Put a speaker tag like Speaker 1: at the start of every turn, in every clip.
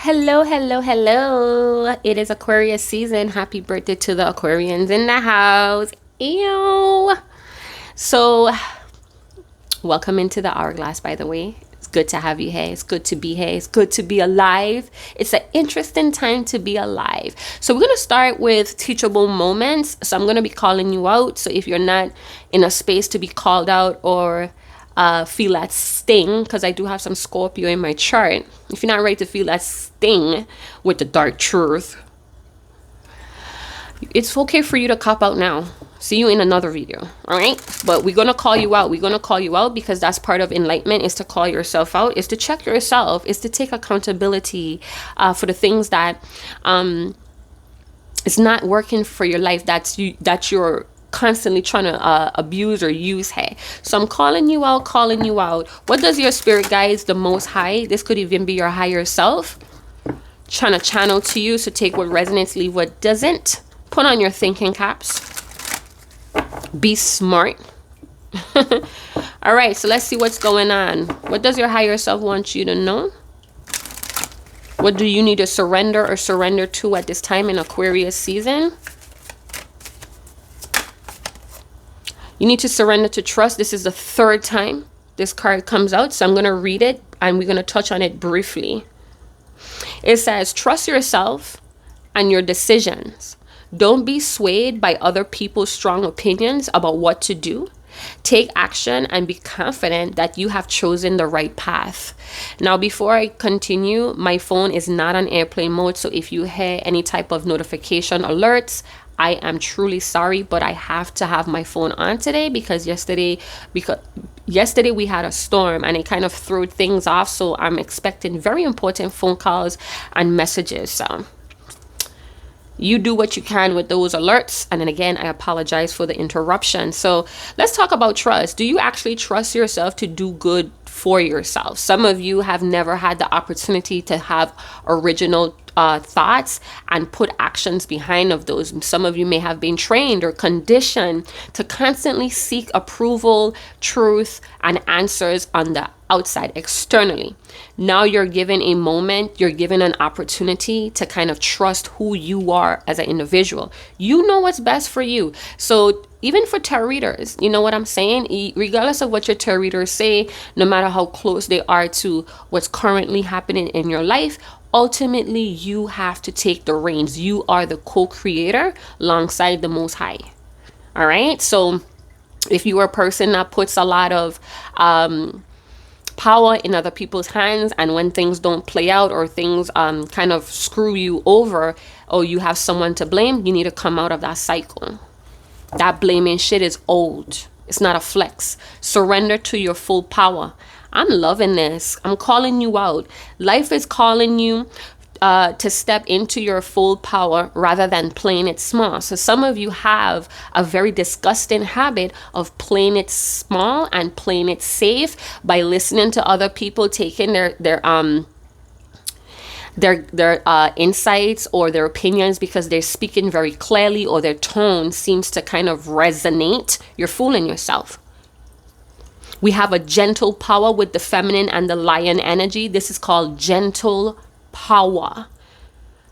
Speaker 1: Hello, hello, hello. It is Aquarius season. Happy birthday to the Aquarians in the house. Ew. So, welcome into the Hourglass, by the way. It's good to have you here. It's good to be here. It's good to be alive. It's an interesting time to be alive. So, we're going to start with teachable moments. So, I'm going to be calling you out. So, if you're not in a space to be called out or feel that sting, because I do have some Scorpio in my chart. If you're not ready to feel that sting with the dark truth, it's okay for you to cop out now. See you in another video. All right, but we're gonna call you out. We're gonna call you out because that's part of enlightenment, is to call yourself out, is to check yourself, is to take accountability for the things that it's not working for your life, that you're constantly trying to abuse or use. Hey, so I'm calling you out. What does your spirit guides, the Most High, this could even be your higher self, trying to channel to you? So take what resonates, leave what doesn't. Put on your thinking caps, be smart. All right, so let's see what's going on. What does your higher self want you to know? What do you need to surrender or surrender to at this time in Aquarius season? You need to surrender to trust. This is the third time this card comes out, so I'm going to read it and we're going to touch on it briefly. It says, trust yourself and your decisions. Don't be swayed by other people's strong opinions about what to do. Take action and be confident that you have chosen the right path. Now, before I continue, my phone is not on airplane mode, so if you hear any type of notification alerts, I am truly sorry, but I have to have my phone on today because yesterday we had a storm and it kind of threw things off. So I'm expecting very important phone calls and messages. So you do what you can with those alerts. And then again, I apologize for the interruption. So let's talk about trust. Do you actually trust yourself to do good for yourself? Some of you have never had the opportunity to have original thoughts and put actions behind of those. Some of you may have been trained or conditioned to constantly seek approval, truth, and answers on the outside, externally. Now you're given a moment, you're given an opportunity to kind of trust who you are as an individual. You know what's best for you. So even for tarot readers, you know what I'm saying? Regardless of what your tarot readers say, no matter how close they are to what's currently happening in your life, ultimately you have to take the reins. You are the co-creator alongside the Most High. All right. So if you are a person that puts a lot of power in other people's hands, and when things don't play out or things kind of screw you over, or you have someone to blame, you need to come out of that cycle. That blaming shit is old. It's not a flex. Surrender to your full power. I'm loving this. I'm calling you out. Life is calling you to step into your full power rather than playing it small. So some of you have a very disgusting habit of playing it small and playing it safe by listening to other people, taking their insights or their opinions because they're speaking very clearly or their tone seems to kind of resonate. You're fooling yourself. We have a gentle power with the feminine and the lion energy. This is called gentle power.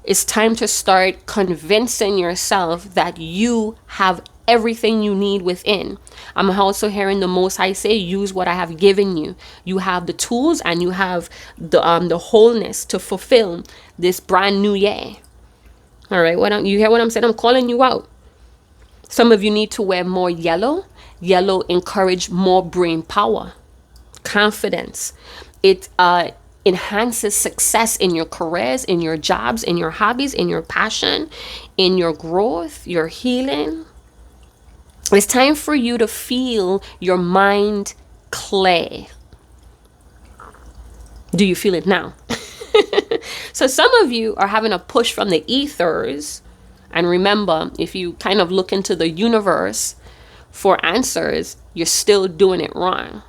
Speaker 1: It's time to start convincing yourself that you have everything you need within. I'm also hearing the Most High say, use what I have given you. You have the tools and you have the wholeness to fulfill this brand new year. All right, you hear what I'm saying? I'm calling you out. Some of you need to wear more yellow. Yellow encourage more brain power, confidence. It enhances success in your careers, in your jobs, in your hobbies, in your passion, in your growth, your healing. It's time for you to feel your mind clear. Do you feel it now? So some of you are having a push from the ethers. And remember, if you kind of look into the universe for answers, you're still doing it wrong.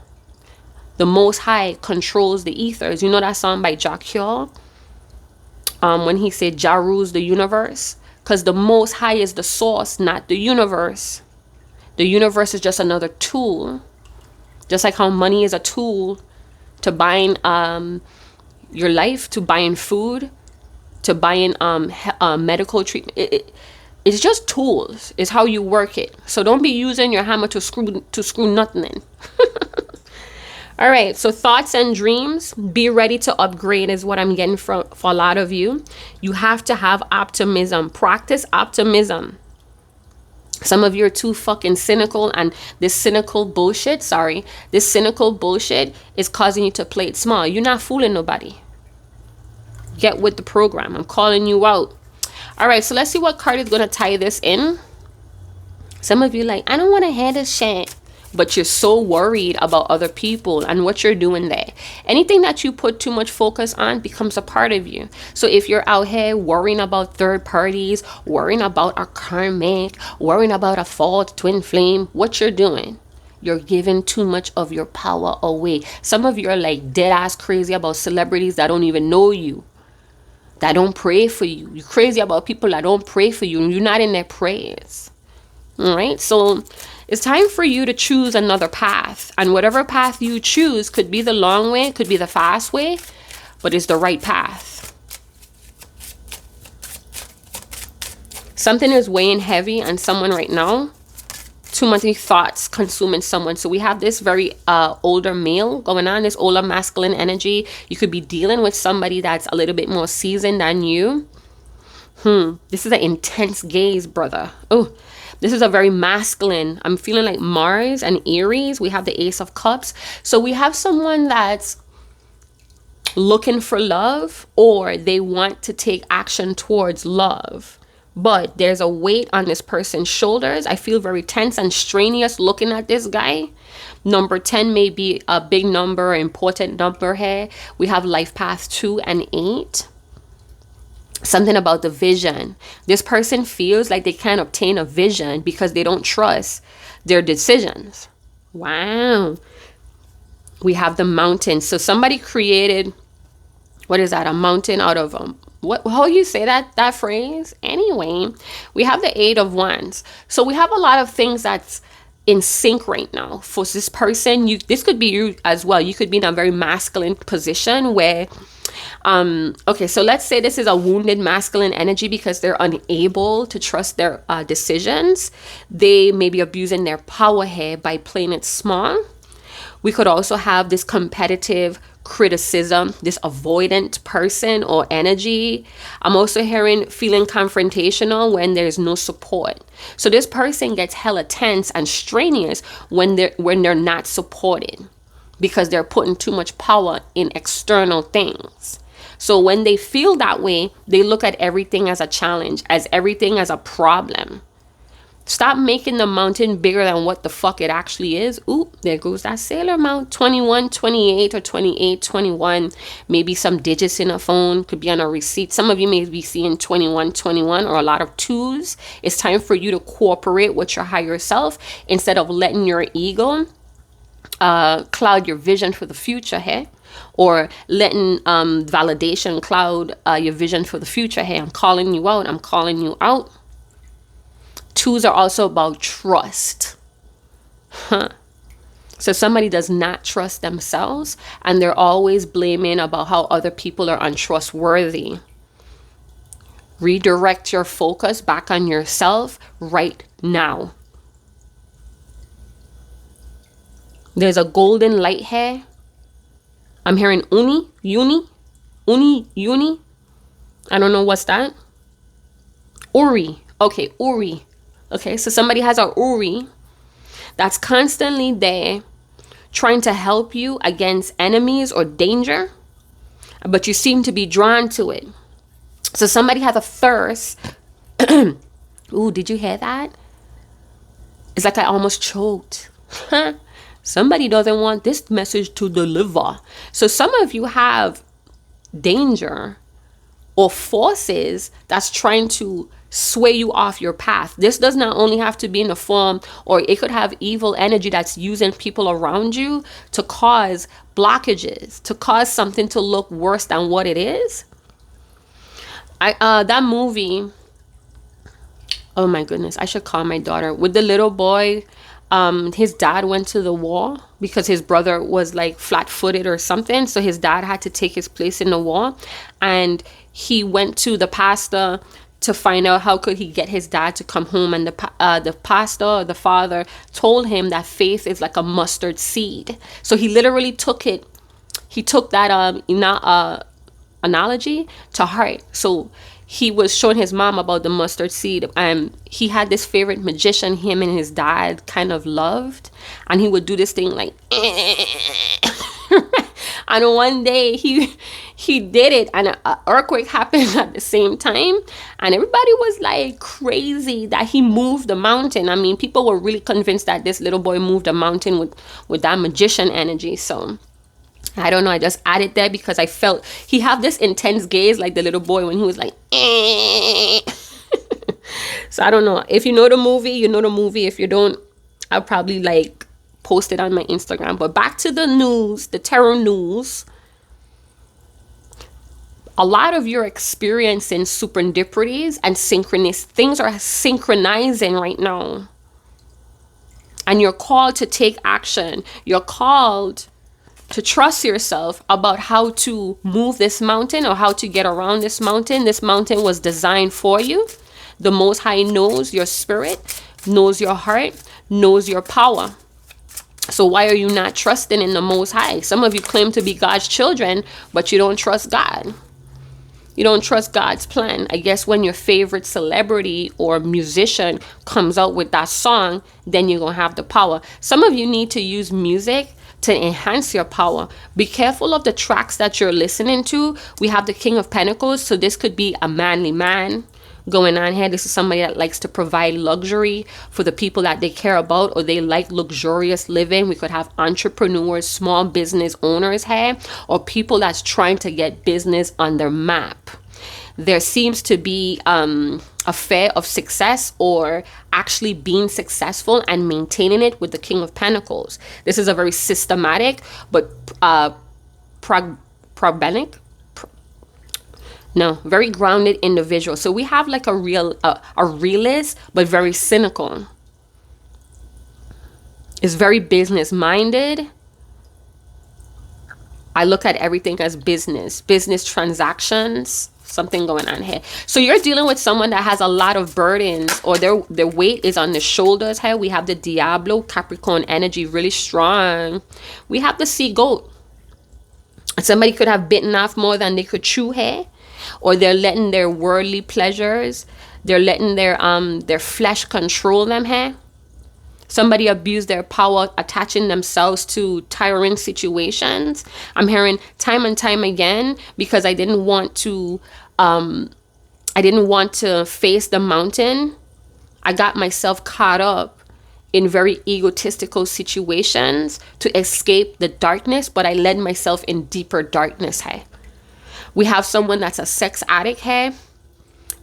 Speaker 1: The Most High controls the ethers. You know that song by Jacques when he said Jah rules the universe? Because the Most High is the source, not the universe. The universe is just another tool. Just like how money is a tool to buying your life, to buying food, to buying medical treatment. It's just tools. It's how you work it. So don't be using your hammer to screw nothing in. All right, so thoughts and dreams, be ready to upgrade is what I'm getting for a lot of you. You have to have optimism. Practice optimism. Some of you are too fucking cynical, and this cynical bullshit is causing you to play it small. You're not fooling nobody. Get with the program. I'm calling you out. All right, so let's see what card is going to tie this in. Some of you like, I don't want to hear this shit. But you're so worried about other people and what you're doing there. Anything that you put too much focus on becomes a part of you. So if you're out here worrying about third parties, worrying about a karmic, worrying about a fault, twin flame, what you're doing, you're giving too much of your power away. Some of you are like dead ass crazy about celebrities that don't even know you, that don't pray for you. You're crazy about people that don't pray for you, and you're not in their prayers. All right, so it's time for you to choose another path. And whatever path you choose could be the long way, could be the fast way, but it's the right path. Something is weighing heavy on someone right now. Too many thoughts consuming someone. So we have this very older male going on, this older masculine energy. You could be dealing with somebody that's a little bit more seasoned than you. This is an intense gaze, brother. Oh, this is a very masculine. I'm feeling like Mars and Aries. We have the Ace of Cups. So we have someone that's looking for love, or they want to take action towards love. But there's a weight on this person's shoulders. I feel very tense and strenuous looking at this guy. Number 10 may be a big number, important number here. We have life path 2 and 8. Something about the vision. This person feels like they can't obtain a vision because they don't trust their decisions. Wow. We have the mountain. So somebody created, what is that? A mountain out of how you say that phrase? Anyway, we have the 8 of Wands. So we have a lot of things that's in sync right now for this person. This could be you as well. You could be in a very masculine position where okay, so let's say this is a wounded masculine energy because they're unable to trust their decisions. They may be abusing their power here by playing it small. We could also have this competitive criticism, this avoidant person or energy. I'm also feeling confrontational when there's no support. So this person gets hella tense and strenuous when they're not supported because they're putting too much power in external things. So when they feel that way, they look at everything as a challenge, as everything as a problem. Stop making the mountain bigger than what the fuck it actually is. Ooh, there goes that Sailor Mount. 21, 28 or 28, 21. Maybe some digits in a phone. Could be on a receipt. Some of you may be seeing 21, 21 or a lot of 2s. It's time for you to cooperate with your higher self instead of letting your ego cloud your vision for the future here. Or letting validation cloud your vision for the future. Hey, I'm calling you out. I'm calling you out. 2s are also about trust. So somebody does not trust themselves, and they're always blaming about how other people are untrustworthy. Redirect your focus back on yourself right now. There's a golden light here. I'm hearing uni. I don't know what's that. Uri. Okay, Uri. Okay, so somebody has a Uri that's constantly there trying to help you against enemies or danger, but you seem to be drawn to it. So somebody has a thirst. Ooh, did you hear that? It's like I almost choked. Somebody doesn't want this message to deliver. So some of you have danger or forces that's trying to sway you off your path. This does not only have to be in the form, or it could have evil energy that's using people around you to cause blockages, to cause something to look worse than what it is. That movie, oh my goodness, I should call my daughter. With the little boy, his dad went to the war. because his brother was like flat-footed or something. So his dad had to take his place in the wall, and he went to the pastor to find out how could he get his dad to come home. And the pastor, the father, told him that faith is like a mustard seed. So he literally took it. He took that analogy to heart. So he was showing his mom about the mustard seed, and he had this favorite magician him and his dad kind of loved, and he would do this thing like and one day he did it, and an earthquake happened at the same time, and everybody was like crazy that he moved the mountain. I mean, people were really convinced that this little boy moved a mountain with that magician energy. So I don't know, I just added that because I felt he had this intense gaze like the little boy when he was like so I don't know. If you know the movie, you know the movie. If you don't, I'll probably like post it on my Instagram. But back to the news, the tarot news. A lot of your experiencing serendipities and synchronous things are synchronizing right now. And you're called to take action. You're called to trust yourself about how to move this mountain or how to get around this mountain. This mountain was designed for you. The Most High knows your spirit, knows your heart, knows your power. So why are you not trusting in the Most High? Some of you claim to be God's children, but you don't trust God. You don't trust God's plan. I guess when your favorite celebrity or musician comes out with that song, then you're going to have the power. Some of you need to use music to enhance your power. Be careful of the tracks that you're listening to. We have the King of Pentacles, so this could be a manly man going on here. This is somebody that likes to provide luxury for the people that they care about, or they like luxurious living. We could have entrepreneurs, small business owners here, or people that's trying to get business on their map. There seems to be a fear of success, or actually being successful and maintaining it with the King of Pentacles. This is a very systematic but very grounded individual. So we have like a realist, but very cynical. Is very business minded. I look at everything as business transactions, something going on here. So you're dealing with someone that has a lot of burdens, or their weight is on the shoulders here. We have the Diablo, Capricorn energy, really strong. We have the Sea Goat. Somebody could have bitten off more than they could chew here, or they're letting their worldly pleasures, they're letting their flesh control them here. Somebody abused their power, attaching themselves to tiring situations. I'm hearing time and time again, because I didn't want to face the mountain. I got myself caught up in very egotistical situations to escape the darkness, but I led myself in deeper darkness here. We have someone that's a sex addict here.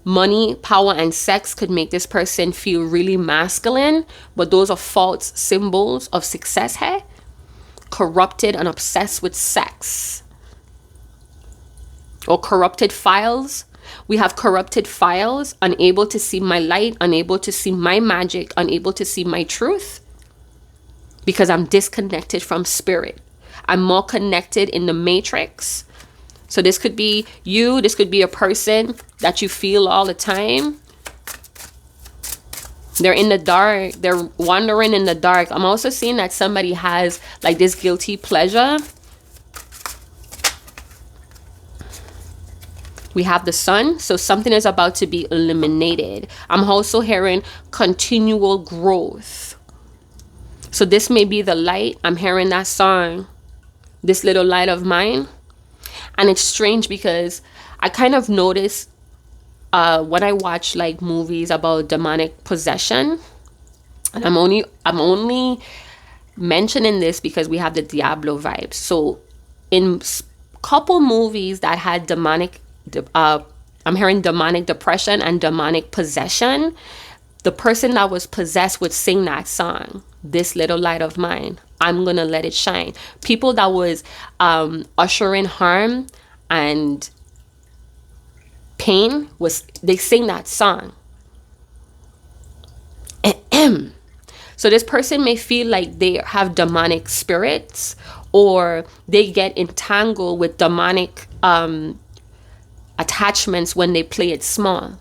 Speaker 1: Money, power, and sex could make this person feel really masculine, but those are false symbols of success here. Corrupted and obsessed with sex. Or corrupted files. We have corrupted files, unable to see my light, unable to see my magic, unable to see my truth, because I'm disconnected from spirit. I'm more connected in the matrix. So this could be you. This could be a person that you feel all the time. They're in the dark. They're wandering in the dark. I'm also seeing that somebody has like this guilty pleasure. We have the Sun. So something is about to be eliminated. I'm also hearing continual growth. So this may be the light. I'm hearing that song, This Little Light of Mine. And it's strange because I kind of notice when I watch like movies about demonic possession, and I'm only mentioning this because we have the Diablo vibes. So in couple movies that had demonic, I'm hearing demonic depression and demonic possession, the person that was possessed would sing that song, This Little Light of Mine. I'm gonna let it shine. People that was ushering harm and pain, they sing that song. So this person may feel like they have demonic spirits, or they get entangled with demonic attachments when they play it small.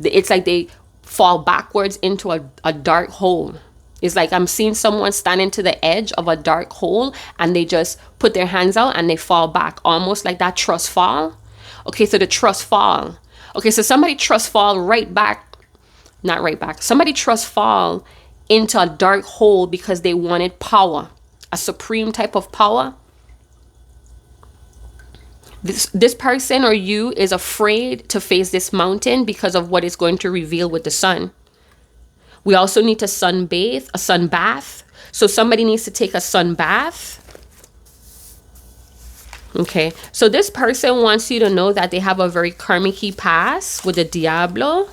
Speaker 1: It's like they fall backwards into a dark hole. It's like I'm seeing someone standing to the edge of a dark hole and they just put their hands out and they fall back, almost like that trust fall. Okay, so the trust fall. Okay, so somebody trust fall right back, not right back. Somebody trust fall into a dark hole because they wanted power, a supreme type of power. This person or you is afraid to face this mountain because of what it's going to reveal with the sun. We also need to sunbathe, a sun bath. So somebody needs to take a sun bath. Okay, so this person wants you to know that they have a very karmic past with the Diablo,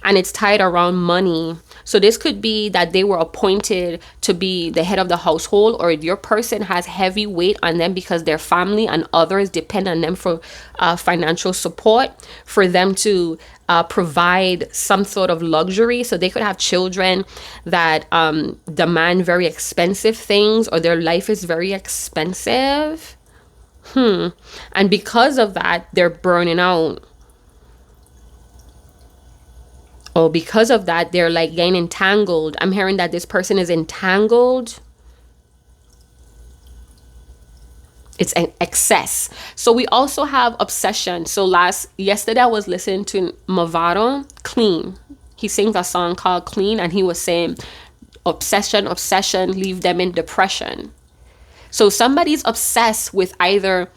Speaker 1: and it's tied around money. So this could be that they were appointed to be the head of the household, or your person has heavy weight on them because their family and others depend on them for financial support, for them to provide some sort of luxury. So they could have children that demand very expensive things, or their life is very expensive. And because of that, they're burning out. Oh, because of that, they're like getting entangled. I'm hearing that this person is entangled. It's an excess. So we also have obsession. So yesterday I was listening to Movado, Clean. He sings a song called Clean, and he was saying obsession leave them in depression. So somebody's obsessed with either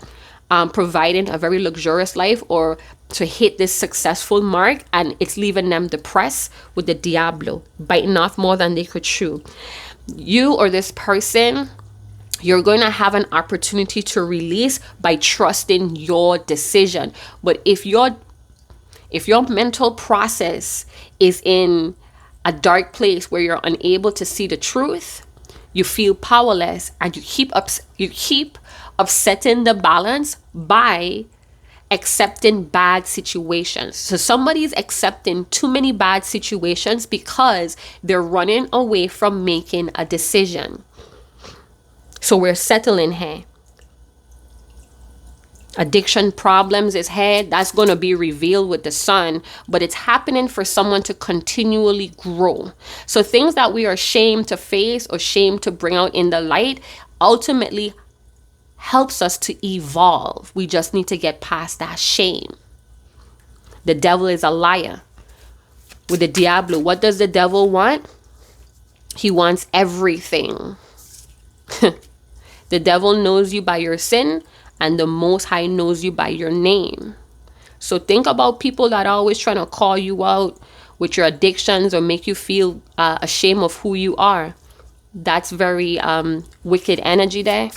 Speaker 1: providing a very luxurious life or to hit this successful mark, and it's leaving them depressed with the Diablo, biting off more than they could chew. You or this person, you're going to have an opportunity to release by trusting your decision. But if your mental process is in a dark place where you're unable to see the truth, you feel powerless, and you keep upsetting the balance by accepting bad situations. So somebody's accepting too many bad situations because they're running away from making a decision. So we're settling here. Addiction problems is here. That's going to be revealed with the sun, but it's happening for someone to continually grow. So things that we are ashamed to face or shame to bring out in the light ultimately helps us to evolve. We just need to get past that shame. The devil is a liar. With the Diablo, what does the devil want? He wants everything. The devil knows you by your sin, and the Most High knows you by your name. So think about people that are always trying to call you out with your addictions or make you feel ashamed of who you are. That's very wicked energy there.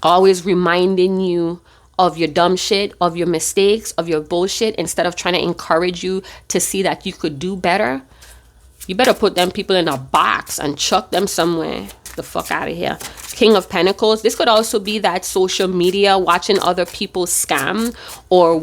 Speaker 1: Always reminding you of your dumb shit, of your mistakes, of your bullshit, instead of trying to encourage you to see that you could do better. You better put them people in a box and chuck them somewhere. The fuck out of here. King of Pentacles. This could also be that social media, watching other people scam, or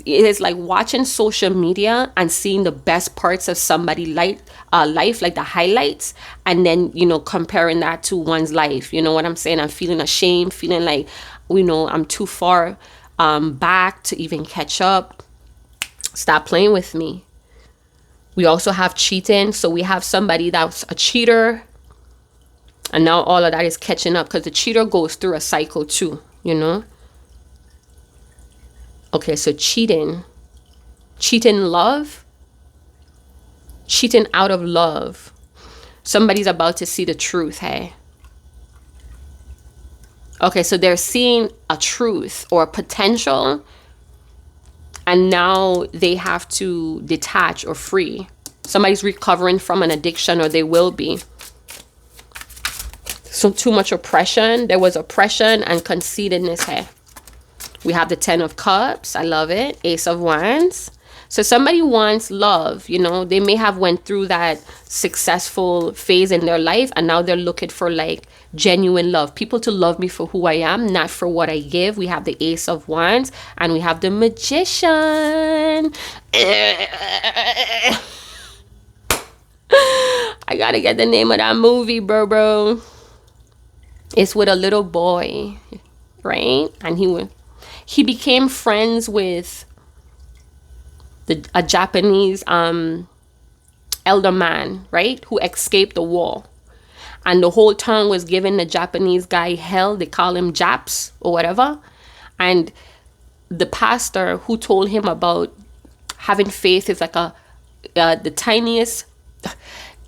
Speaker 1: it is like watching social media and seeing the best parts of somebody's life, like the highlights, and then, comparing that to one's life. You know what I'm saying? I'm feeling ashamed, feeling like, I'm too far back to even catch up. Stop playing with me. We also have cheating. So we have somebody that's a cheater, and now all of that is catching up, because the cheater goes through a cycle too, Okay, so cheating love, cheating out of love. Somebody's about to see the truth, hey? Okay, so they're seeing a truth or a potential, and now they have to detach or free. Somebody's recovering from an addiction, or they will be. So too much oppression. There was oppression and conceitedness here. We have the 10 of Cups. I love it. Ace of Wands. So somebody wants love. They may have went through that successful phase in their life, and now they're looking for like genuine love. People to love me for who I am, not for what I give. We have the Ace of Wands, and we have the Magician. I gotta get the name of that movie, bro. It's with a little boy, right? And he became friends with a Japanese elder man, right? Who escaped the war. And the whole town was giving the Japanese guy hell. They call him Japs or whatever. And the pastor who told him about having faith is like the tiniest,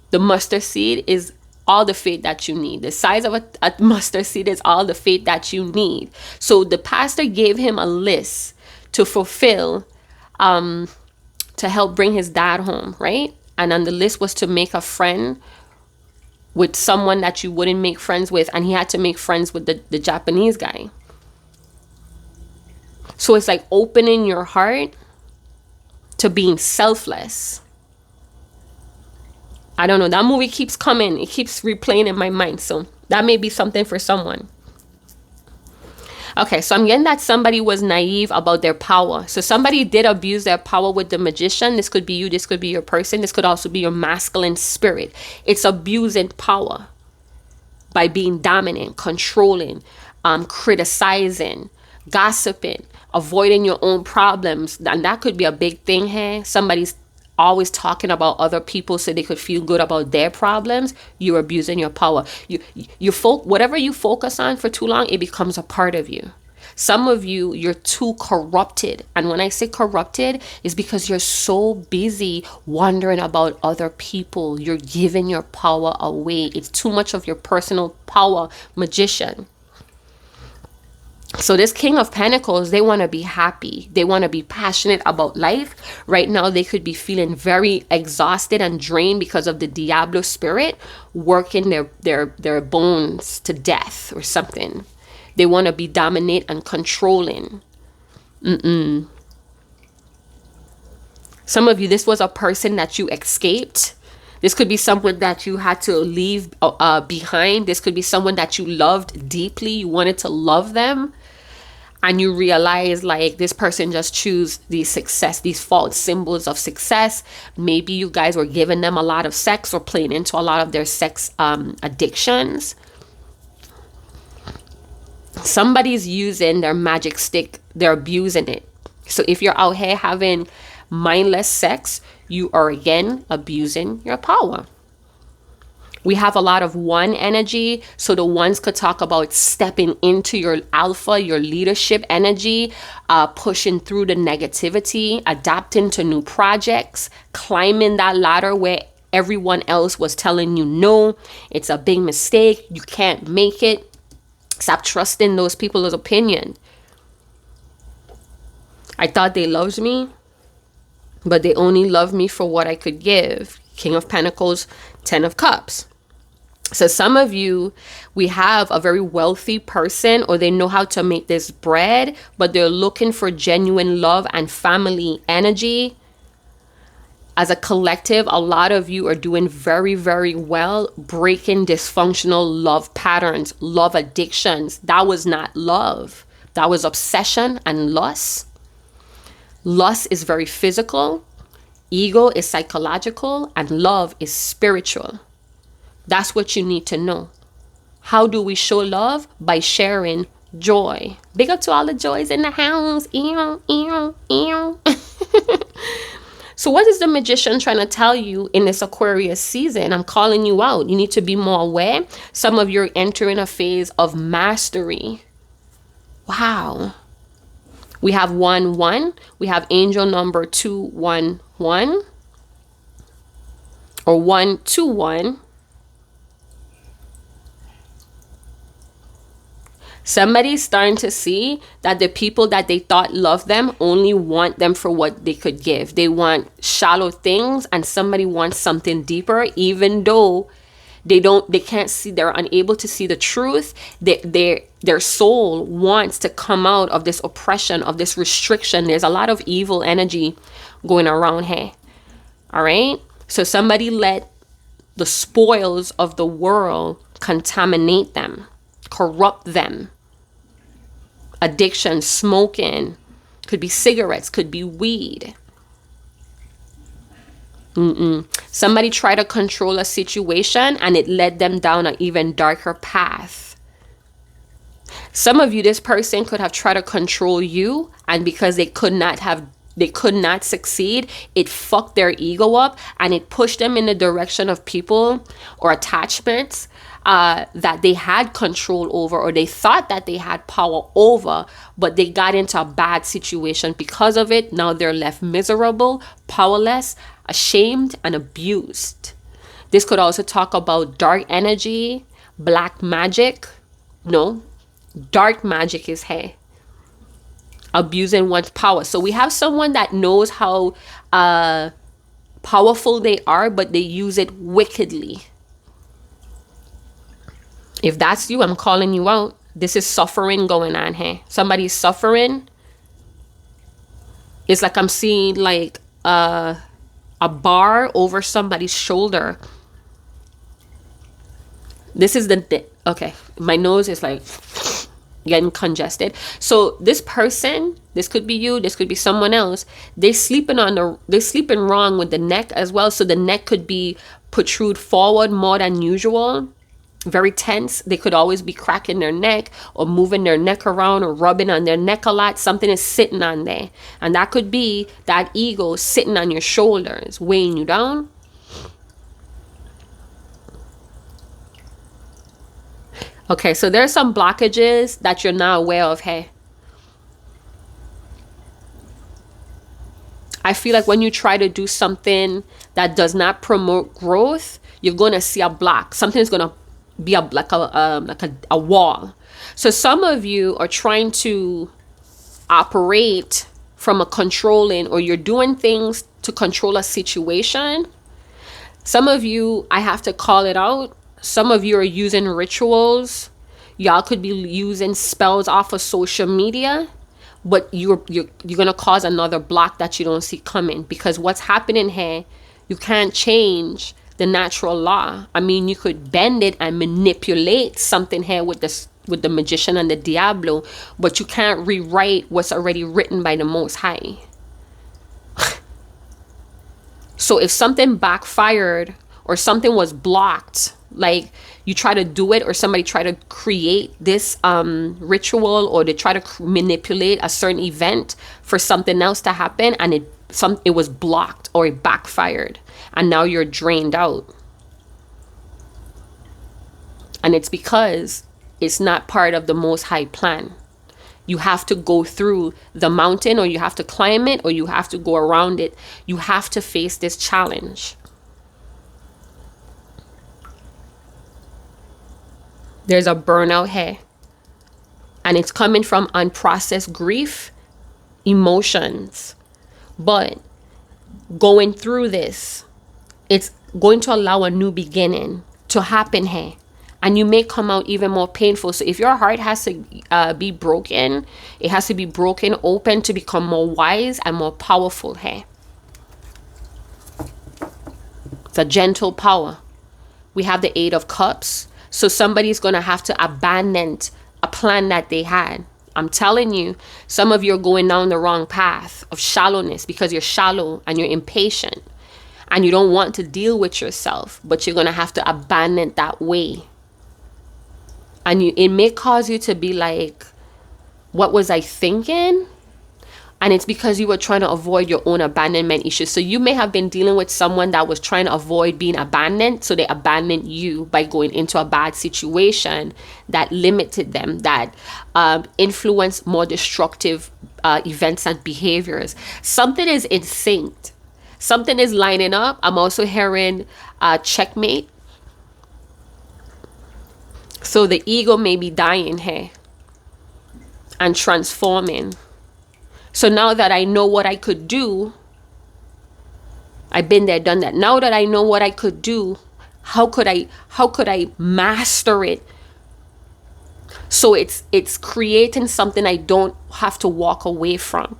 Speaker 1: the mustard seed is all the faith that you need. The size of a mustard seed is all the faith that you need. So the pastor gave him a list to fulfill, to help bring his dad home, right? And on the list was to make a friend with someone that you wouldn't make friends with. And he had to make friends with the Japanese guy. So it's like opening your heart to being selfless. I don't know. That movie keeps coming. It keeps replaying in my mind. So that may be something for someone. Okay, so I'm getting that somebody was naive about their power. So somebody did abuse their power with the magician. This could be you. This could be your person. This could also be your masculine spirit. It's abusing power by being dominant, controlling, criticizing, gossiping, avoiding your own problems. And that could be a big thing here. Somebody's always talking about other people so they could feel good about their problems. You're abusing your power. Whatever you focus on for too long, it becomes a part of you. Some of you, you're too corrupted. And when I say corrupted, it's because you're so busy wondering about other people. You're giving your power away. It's too much of your personal power, magician. So this King of Pentacles, they want to be happy. They want to be passionate about life. Right now, they could be feeling very exhausted and drained because of the Diablo spirit working their bones to death or something. They want to be dominant and controlling. Some of you, this was a person that you escaped. This could be someone that you had to leave behind. This could be someone that you loved deeply. You wanted to love them. And you realize like this person just choose these false symbols of success. Maybe you guys were giving them a lot of sex or playing into a lot of their sex addictions. Somebody's using their magic stick. They're abusing it. So if you're out here having mindless sex, you are again abusing your power. We have a lot of one energy. So the ones could talk about stepping into your alpha, your leadership energy, pushing through the negativity, adapting to new projects, climbing that ladder where everyone else was telling you no, it's a big mistake, you can't make it. Stop trusting those people's opinion. I thought they loved me, but they only loved me for what I could give. King of Pentacles, 10 of Cups. So some of you, we have a very wealthy person or they know how to make this bread, but they're looking for genuine love and family energy. As a collective, a lot of you are doing very, very well breaking dysfunctional love patterns, love addictions. That was not love. That was obsession and lust. Lust is very physical. Ego is psychological and love is spiritual. That's what you need to know. How do we show love? By sharing joy. Big up to all the joys in the house. Ew, ew, ew. So what is the magician trying to tell you in this Aquarius season? I'm calling you out. You need to be more aware. Some of you are entering a phase of mastery. Wow. We have 1-1. We have angel number 211 or 121. Somebody's starting to see that the people that they thought loved them only want them for what they could give. They want shallow things and somebody wants something deeper, even though they can't see, they're unable to see the truth. Their soul wants to come out of this oppression, of this restriction. There's a lot of evil energy going around here. All right. So somebody let the spoils of the world contaminate them, corrupt them. Addiction, smoking, could be cigarettes, could be weed. Somebody tried to control a situation and it led them down an even darker path. Some of you, this person could have tried to control you, and because they could not succeed, it fucked their ego up and it pushed them in the direction of people or attachments that they had control over, or they thought that they had power over, but they got into a bad situation because of it. Now they're left miserable, powerless, ashamed, and abused. This could also talk about dark energy, black magic. No, dark magic is here. Abusing one's power. So we have someone that knows how powerful they are, but they use it wickedly. If that's you, I'm calling you out. This is suffering going on here. Somebody's suffering. It's like I'm seeing like a bar over somebody's shoulder. This is okay. My nose is like getting congested. So this person, this could be you, this could be someone else. They're sleeping wrong with the neck as well. So the neck could be protrude forward more than usual. Very tense. They could always be cracking their neck or moving their neck around or rubbing on their neck a lot. Something is sitting on there. And that could be that ego sitting on your shoulders, weighing you down. Okay, so there's some blockages that you're not aware of here. I feel like when you try to do something that does not promote growth, you're going to see a block. Something's going to be like a wall. So some of you are trying to operate from a controlling, or you're doing things to control a situation. Some of you, I have to call it out. Some of you are using rituals. Y'all could be using spells off of social media, but you're gonna cause another block that you don't see coming, because what's happening here, you can't change the natural law. I mean, you could bend it and manipulate something here with the magician and the Diablo, but you can't rewrite what's already written by the Most High. So if something backfired or something was blocked, like you try to do it, or somebody try to create this ritual, or they try to manipulate a certain event for something else to happen, and it was blocked or it backfired, and now you're drained out. And it's because it's not part of the Most High plan. You have to go through the mountain, or you have to climb it, or you have to go around it. You have to face this challenge. There's a burnout here, and it's coming from unprocessed grief, emotions. But going through this, it's going to allow a new beginning to happen here, and you may come out even more painful. So if your heart has to be broken, it has to be broken open to become more wise and more powerful here. It's a gentle power. We have the Eight of Cups. So somebody's going to have to abandon a plan that they had. I'm telling you, some of you are going down the wrong path of shallowness because you're shallow and you're impatient and you don't want to deal with yourself, but you're going to have to abandon that way. And it may cause you to be like, what was I thinking? And it's because you were trying to avoid your own abandonment issues. So you may have been dealing with someone that was trying to avoid being abandoned. So they abandoned you by going into a bad situation that limited them, that influenced more destructive events and behaviors. Something is in sync. Something is lining up. I'm also hearing checkmate. So the ego may be dying here and transforming. So now that I know what I could do, I've been there, done that. Now that I know what I could do, how could I master it? So it's creating something I don't have to walk away from.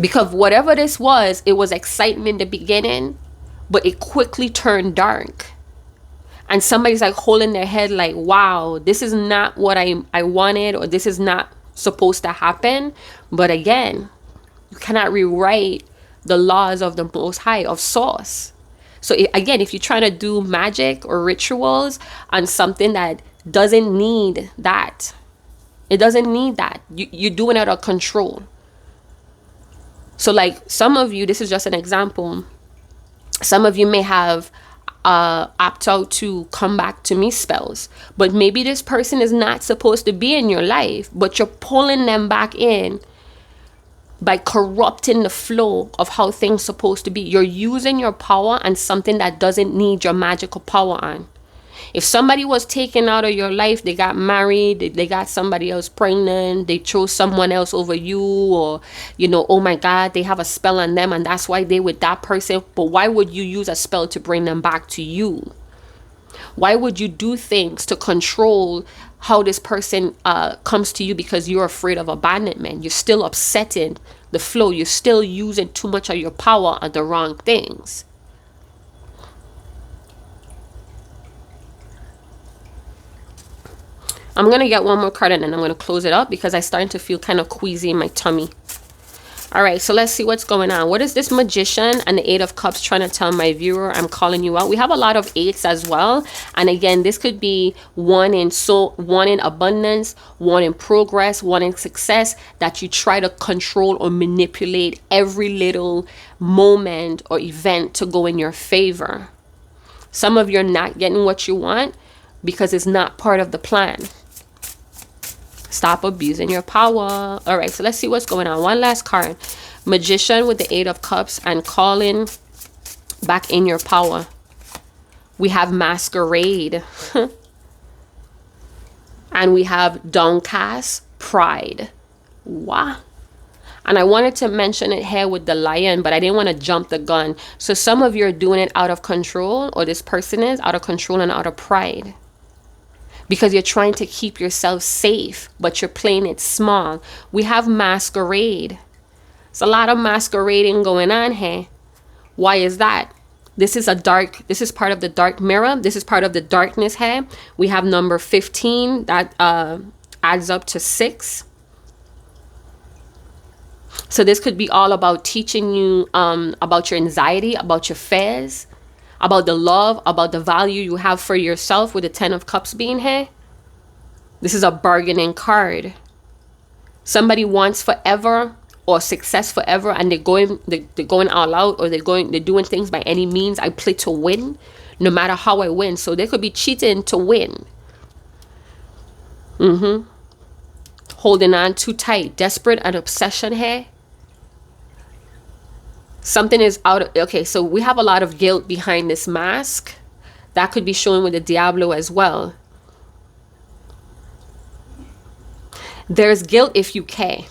Speaker 1: Because whatever this was, it was exciting in the beginning, but it quickly turned dark. And somebody's like holding their head like, wow, this is not what I wanted, or this is not supposed to happen. But again, you cannot rewrite the laws of the Most High, of Source. So again, if you're trying to do magic or rituals on something that doesn't need that, it doesn't need that. You're doing it out of control. So like some of you, this is just an example. Some of you may have opt out to come back to me spells, but maybe this person is not supposed to be in your life, but you're pulling them back in by corrupting the flow of how things supposed to be. You're using your power on something that doesn't need your magical power on. If somebody was taken out of your life, they got married, they got somebody else pregnant, they chose someone else over you, or, you know, oh my God, they have a spell on them and that's why they with that person. But why would you use a spell to bring them back to you? Why would you do things to control how this person comes to you because you're afraid of abandonment? You're still upsetting the flow. You're still using too much of your power on the wrong things. I'm going to get one more card and then I'm going to close it up because I'm starting to feel kind of queasy in my tummy. All right, so let's see what's going on. What is this Magician and the Eight of Cups trying to tell my viewer? I'm calling you out. We have a lot of eights as well. And again, this could be one in abundance, one in progress, one in success, that you try to control or manipulate every little moment or event to go in your favor. Some of you are not getting what you want because it's not part of the plan. Stop abusing your power. All right, so let's see what's going on. One last card. Magician with the Eight of Cups and calling back in your power. We have Masquerade. And we have Downcast, Pride. Wow. And I wanted to mention it here with the Lion, but I didn't want to jump the gun. So some of you are doing it out of control, or this person is out of control and out of pride. Because you're trying to keep yourself safe, but you're playing it small. We have Masquerade. It's a lot of masquerading going on here. Why is that? This is part of the dark mirror. This is part of the darkness here. We have number 15 that adds up to 6. So this could be all about teaching you about your anxiety, about your fears, about the love, about the value you have for yourself with the 10 of Cups being here. This is a bargaining card. Somebody wants forever or success forever, and they're going all out, or they're doing things by any means. I play to win, no matter how I win. So they could be cheating to win. Holding on too tight, desperate, and obsession here. Something is out of, okay, so we have a lot of guilt behind this mask. That could be showing with the Diablo as well. There's guilt if you care.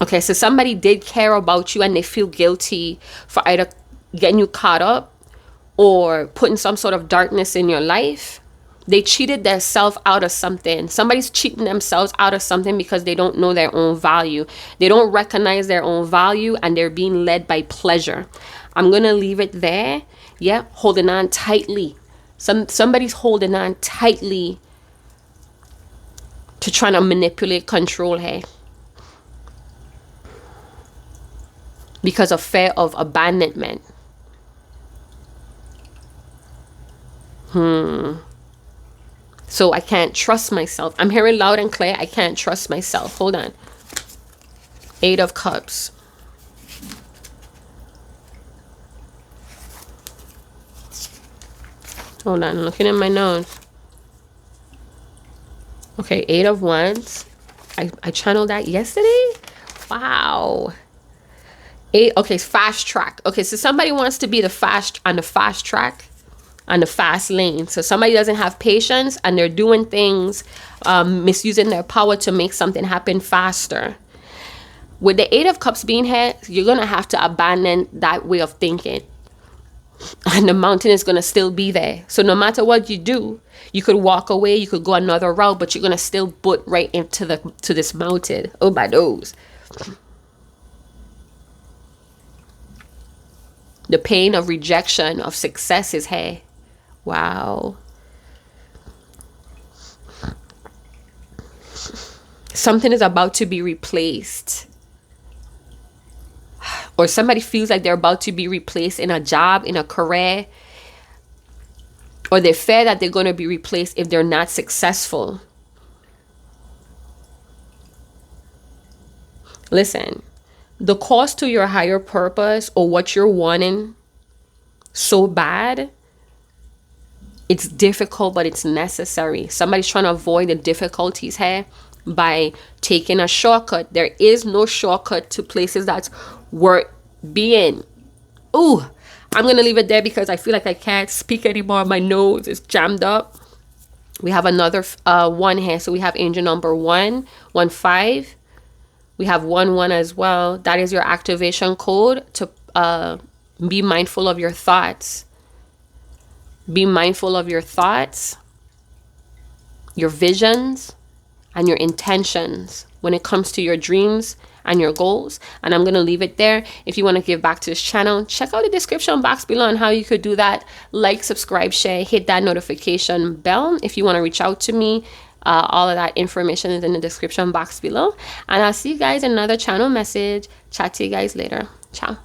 Speaker 1: Okay, so somebody did care about you and they feel guilty for either getting you caught up or putting some sort of darkness in your life. They cheated themselves out of something. Somebody's cheating themselves out of something because they don't know their own value. They don't recognize their own value and they're being led by pleasure. I'm going to leave it there. Yeah, holding on tightly. Somebody's holding on tightly to trying to manipulate, control her. Because of fear of abandonment. So I can't trust myself. I'm hearing loud and clear. I can't trust myself. Hold on. Eight of Cups. Hold on. I'm looking at my notes. Okay. Eight of Wands. I channeled that yesterday. Wow. Eight. Okay. Fast track. Okay. So somebody wants to be on the fast track. On the fast lane. So somebody doesn't have patience and they're doing things, misusing their power to make something happen faster. With the Eight of Cups being here, you're going to have to abandon that way of thinking. And the mountain is going to still be there. So no matter what you do, you could walk away, you could go another route, but you're going to still butt right into this mountain. Oh, my nose. The pain of rejection, of success is here. Wow. Something is about to be replaced. or somebody feels like they're about to be replaced in a job, in a career, or they fear that they're going to be replaced if they're not successful. Listen, the cost to your higher purpose or what you're wanting so bad, it's difficult, but it's necessary. Somebody's trying to avoid the difficulties here by taking a shortcut. There is no shortcut to places that's worth being. Ooh, I'm going to leave it there because I feel like I can't speak anymore. My nose is jammed up. We have another one here. So we have angel number 115. We have 11 as well. That is your activation code to be mindful of your thoughts. Be mindful of your thoughts, your visions, and your intentions when it comes to your dreams and your goals. And I'm going to leave it there. If you want to give back to this channel, check out the description box below on how you could do that. Like, subscribe, share, hit that notification bell. If you want to reach out to me, all of that information is in the description box below. And I'll see you guys in another channel message. Chat to you guys later. Ciao.